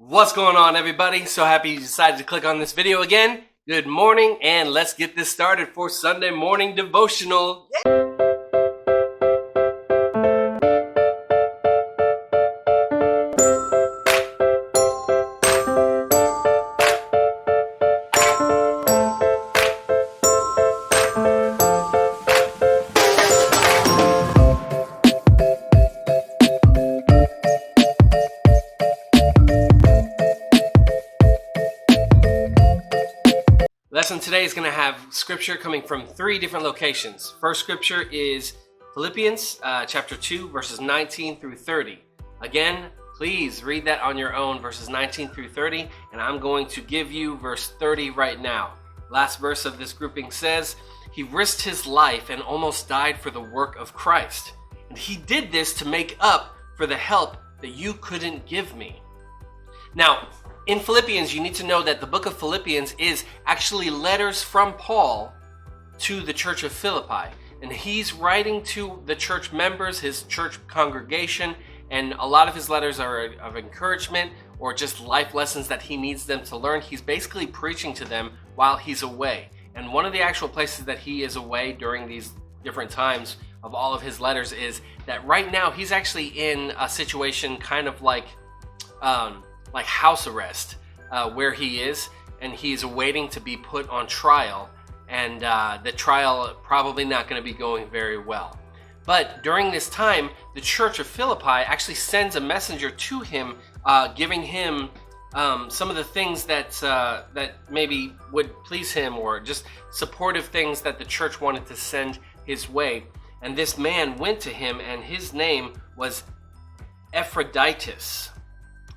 What's going on, everybody? So happy you decided to click on this video again. Good morning, and let's get this started for Sunday morning devotional. Lesson today is going to have scripture coming from three different locations. First scripture is Philippians chapter 2, verses 19 through 30. Again, please read that on your own, verses 19 through 30, and I'm going to give you verse 30 right now. Last verse of this grouping says, "He risked his life and almost died for the work of Christ. And he did this to make up for the help that you couldn't give me." Now, in Philippians, you need to know that the book of Philippians is actually letters from Paul to the church of Philippi. And he's writing to the church members, his church congregation, and a lot of his letters are of encouragement or just life lessons that he needs them to learn. He's basically preaching to them while he's away. And one of the actual places that he is away during these different times of all of his letters is that right now he's actually in a situation kind of like house arrest, where he is, and he's awaiting to be put on trial, and the trial probably not going to be going very well. But during this time, the church of Philippi actually sends a messenger to him, giving him some of the things that maybe would please him, or just supportive things that the church wanted to send his way. And this man went to him, and his name was Epaphroditus.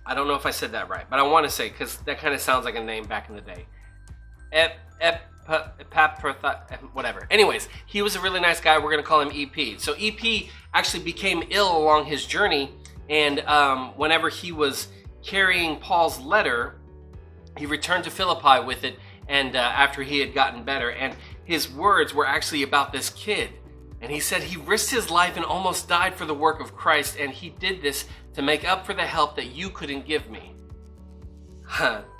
I don't know if I said that right, but I want to say, because that kind of sounds like a name back in the day. Whatever. Anyways, he was a really nice guy. We're going to call him EP. So EP actually became ill along his journey, and whenever he was carrying Paul's letter, he returned to Philippi with it, and after he had gotten better, and his words were actually about this kid. And he said he risked his life and almost died for the work of Christ, and he did this to make up for the help that you couldn't give me.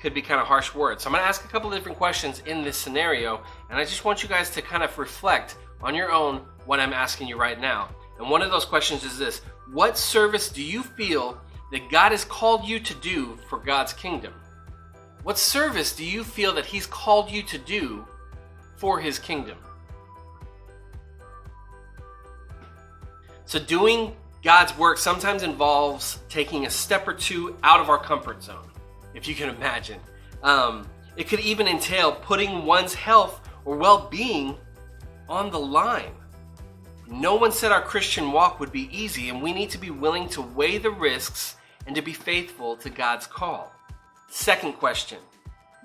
Could be kind of harsh words. So I'm going to ask a couple of different questions in this scenario, and I just want you guys to kind of reflect on your own what I'm asking you right now. And one of those questions is this: what service do you feel that God has called you to do for God's kingdom? What service do you feel that He's called you to do for His kingdom? So doing God's work sometimes involves taking a step or two out of our comfort zone, if you can imagine. It could even entail putting one's health or well-being on the line. No one said our Christian walk would be easy, and we need to be willing to weigh the risks and to be faithful to God's call. Second question: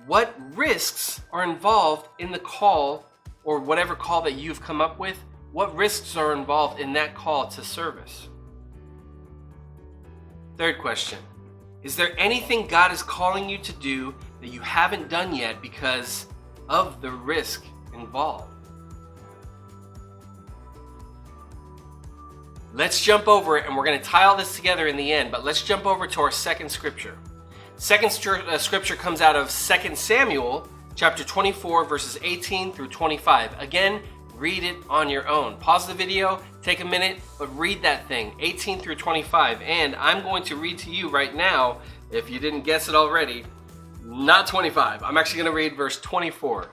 what risks are involved in the call, or whatever call that you've come up with? What risks are involved in that call to service? Third question: is there anything God is calling you to do that you haven't done yet because of the risk involved? Let's jump over it, and we're going to tie all this together in the end, but let's jump over to our second scripture. Second scripture comes out of 2 Samuel chapter 24, verses 18 through 25. Again, read it on your own. Pause the video, take a minute, but read that thing, 18 through 25. And I'm going to read to you right now, if you didn't guess it already, not 25. I'm actually going to read verse 24.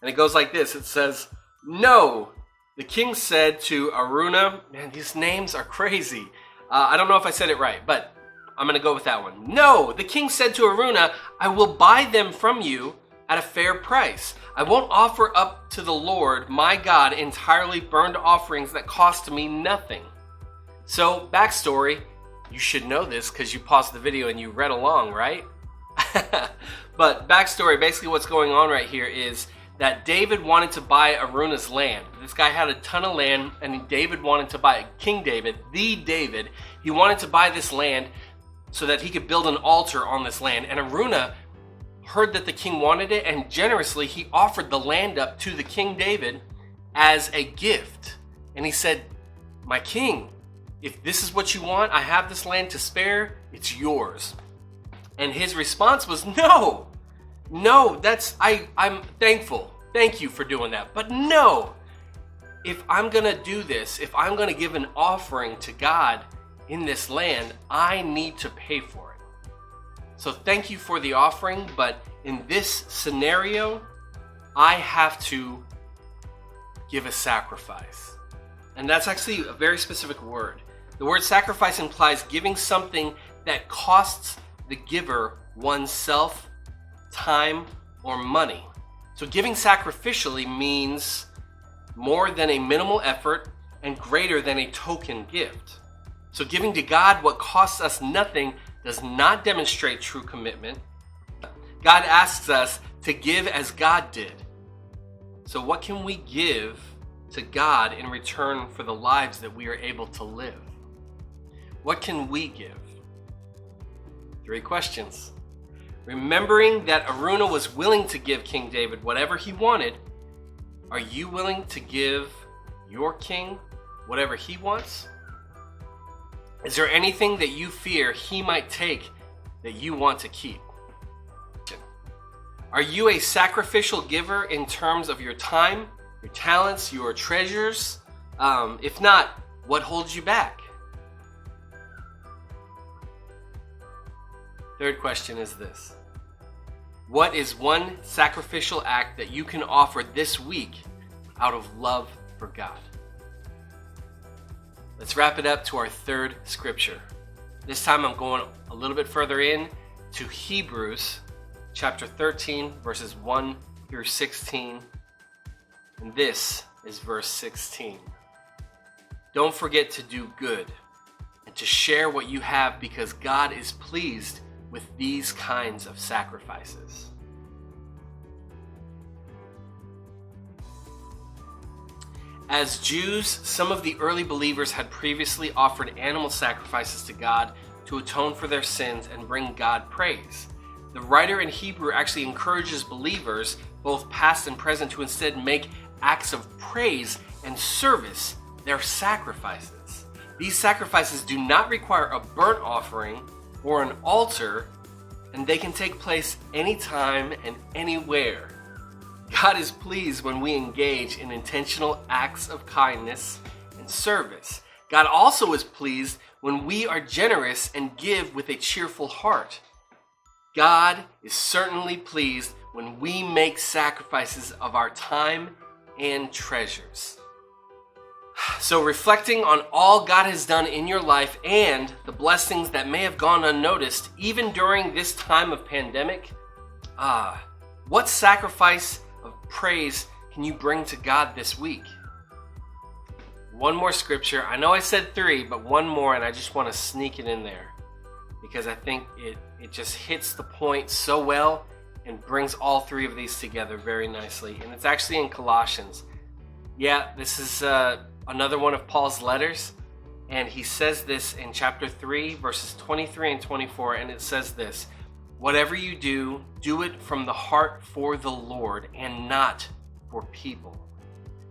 And it goes like this. It says, "No, the king said to Araunah," man, these names are crazy. I don't know if I said it right, but I'm going to go with that one. "No, the king said to Araunah, I will buy them from you at a fair price. I won't offer up to the Lord my God entirely burned offerings that cost me nothing." So, backstory, you should know this because you paused the video and you read along, right? But backstory, basically what's going on right here is that David wanted to buy Araunah's land. This guy had a ton of land, and David wanted to buy, King David, he wanted to buy this land so that he could build an altar on this land. And Araunah heard that the king wanted it, and generously he offered the land up to the King David as a gift. And he said, "My king, if this is what you want, I have this land to spare, it's yours." And his response was, no, I'm thankful. Thank you for doing that. But no, if I'm going to do this, if I'm going to give an offering to God in this land, I need to pay for it. So thank you for the offering, but in this scenario, I have to give a sacrifice. And that's actually a very specific word. The word sacrifice implies giving something that costs the giver oneself, time, or money. So giving sacrificially means more than a minimal effort and greater than a token gift. So giving to God what costs us nothing does not demonstrate true commitment. God asks us to give as God did. So what can we give to God in return for the lives that we are able to live? What can we give? 3 questions. Remembering that Araunah was willing to give King David whatever he wanted, are you willing to give your king whatever he wants? Is there anything that you fear he might take that you want to keep? Are you a sacrificial giver in terms of your time, your talents, your treasures? If not, what holds you back? 3rd question is this. What is one sacrificial act that you can offer this week out of love for God? Let's wrap it up to our 3rd scripture. This time I'm going a little bit further in to Hebrews chapter 13, verses 1 through 16. And this is verse 16. Don't forget to do good and to share what you have, because God is pleased with these kinds of sacrifices. As Jews, some of the early believers had previously offered animal sacrifices to God to atone for their sins and bring God praise. The writer in Hebrew actually encourages believers, both past and present, to instead make acts of praise and service their sacrifices. These sacrifices do not require a burnt offering or an altar, and they can take place anytime and anywhere. God is pleased when we engage in intentional acts of kindness and service. God also is pleased when we are generous and give with a cheerful heart. God is certainly pleased when we make sacrifices of our time and treasures. So reflecting on all God has done in your life and the blessings that may have gone unnoticed, even during this time of pandemic, what sacrifice of praise can you bring to God this week? One more scripture. I know I said 3, but one more, and I just want to sneak it in there because I think it just hits the point so well and brings all 3 of these together very nicely. And it's actually in Colossians. Yeah, this is another one of Paul's letters, and he says this in chapter 3, verses 23 and 24, and it says this: whatever you do, do it from the heart for the Lord and not for people.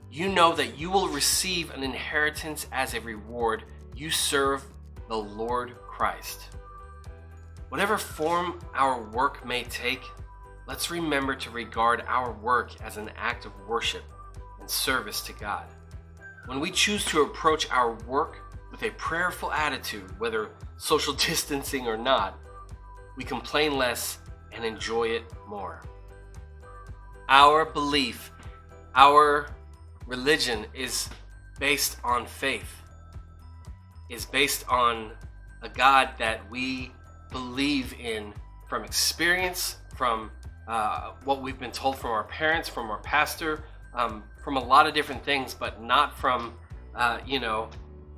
You know that you will receive an inheritance as a reward. You serve the Lord Christ. Whatever form our work may take, let's remember to regard our work as an act of worship and service to God. When we choose to approach our work with a prayerful attitude, whether social distancing or not, we complain less and enjoy it more. Our belief, our religion is based on faith, is based on a God that we believe in from experience, from what we've been told from our parents, from our pastor, from a lot of different things, but not from,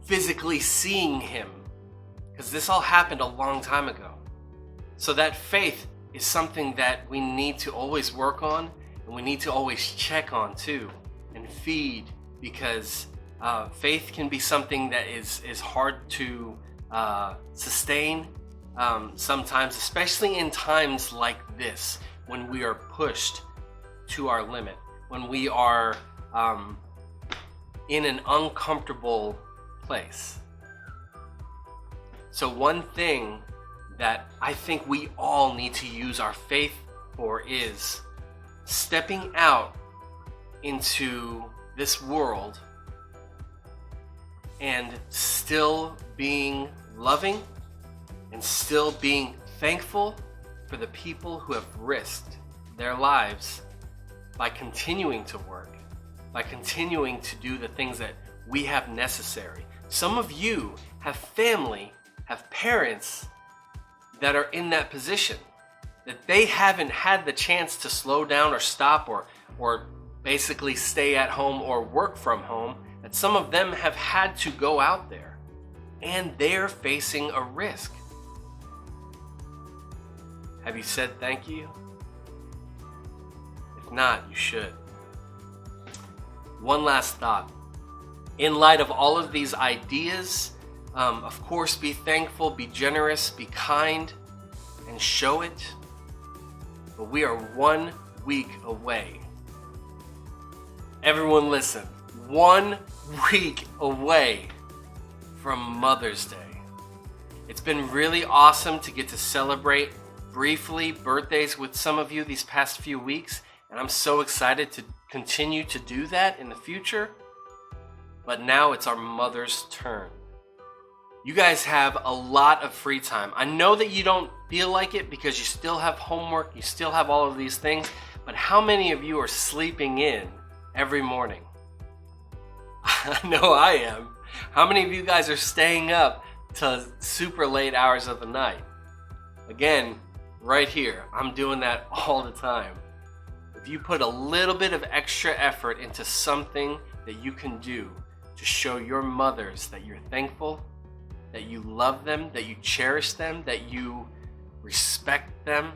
physically seeing him, because this all happened a long time ago. So that faith is something that we need to always work on, and we need to always check on too, and feed, because faith can be something that is hard to sustain sometimes, especially in times like this, when we are pushed to our limit, when we are in an uncomfortable place. So one thing that I think we all need to use our faith for is stepping out into this world and still being loving and still being thankful for the people who have risked their lives by continuing to work, by continuing to do the things that we have necessary. Some of you have family, have parents that are in that position, that they haven't had the chance to slow down or stop or basically stay at home or work from home, that some of them have had to go out there and they're facing a risk. Have you said thank you? If not, you should. One last thought. In light of all of these ideas, of course, be thankful, be generous, be kind, and show it. But we are 1 week away. Everyone listen, 1 week away from Mother's Day. It's been really awesome to get to celebrate briefly birthdays with some of you these past few weeks, and I'm so excited to continue to do that in the future. But now it's our mother's turn. You guys have a lot of free time. I know that you don't feel like it because you still have homework, you still have all of these things, but how many of you are sleeping in every morning? I know I am. How many of you guys are staying up to super late hours of the night? Again, right here, I'm doing that all the time. If you put a little bit of extra effort into something that you can do to show your mothers that you're thankful, that you love them, that you cherish them, that you respect them,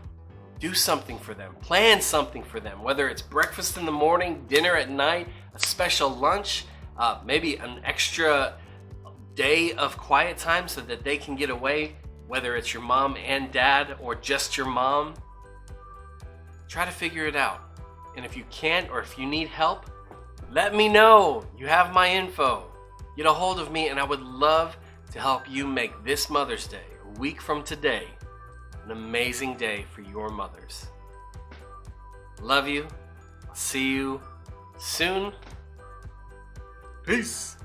do something for them. Plan something for them, whether it's breakfast in the morning, dinner at night, a special lunch, maybe an extra day of quiet time so that they can get away, whether it's your mom and dad or just your mom. Try to figure it out. And if you can't, or if you need help, let me know. You have my info. Get a hold of me, and I would love to help you make this Mother's Day, a week from today, an amazing day for your mothers. Love you. I'll see you soon. Peace.